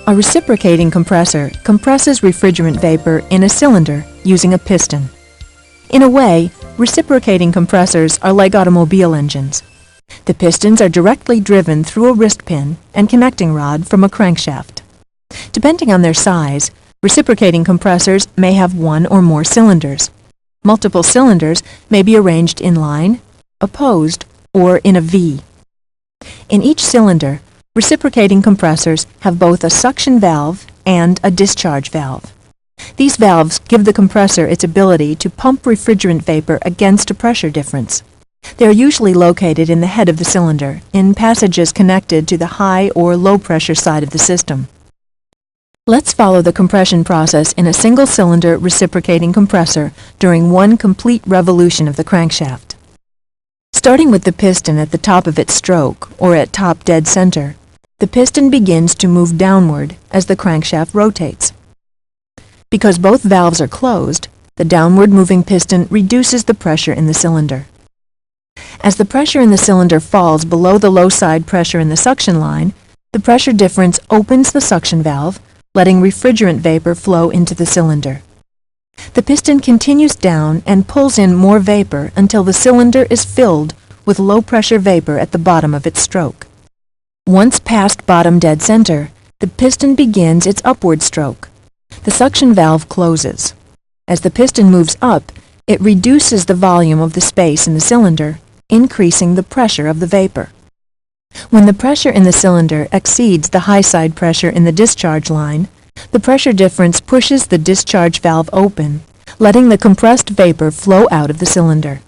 A reciprocating compressor compresses refrigerant vapor in a cylinder using a piston. In a way, reciprocating compressors are like automobile engines. The pistons are directly driven through a wrist pin and connecting rod from a crankshaft. Depending on their size, reciprocating compressors may have one or more cylinders. Multiple cylinders may be arranged in line, opposed, or in a V. In each cylinder, reciprocating compressors have both a suction valve and a discharge valve. These valves give the compressor its ability to pump refrigerant vapor against a pressure difference. They are usually located in the head of the cylinder, in passages connected to the high or low pressure side of the system. Let's follow the compression process in a single-cylinder reciprocating compressor during one complete revolution of the crankshaft. Starting with the piston at the top of its stroke, or at top dead center, the piston begins to move downward as the crankshaft rotates. Because both valves are closed, the downward moving piston reduces the pressure in the cylinder. As the pressure in the cylinder falls below the low side pressure in the suction line, the pressure difference opens the suction valve, letting refrigerant vapor flow into the cylinder. The piston continues down and pulls in more vapor until the cylinder is filled with low-pressure vapor at the bottom of its stroke. Once past bottom dead center, the piston begins its upward stroke. The suction valve closes. As the piston moves up, it reduces the volume of the space in the cylinder, increasing the pressure of the vapor. When the pressure in the cylinder exceeds the high side pressure in the discharge line, the pressure difference pushes the discharge valve open, letting the compressed vapor flow out of the cylinder.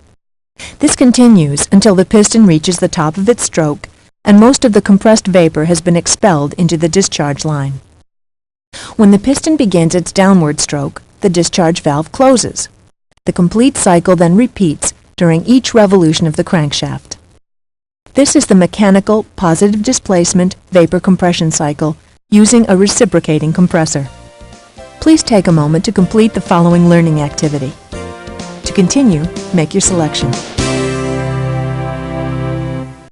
This continues until the piston reaches the top of its stroke and most of the compressed vapor has been expelled into the discharge line. When the piston begins its downward stroke, the discharge valve closes. The complete cycle then repeats during each revolution of the crankshaft. This is the mechanical positive displacement vapor compression cycle using a reciprocating compressor. Please take a moment to complete the following learning activity. To continue, make your selection.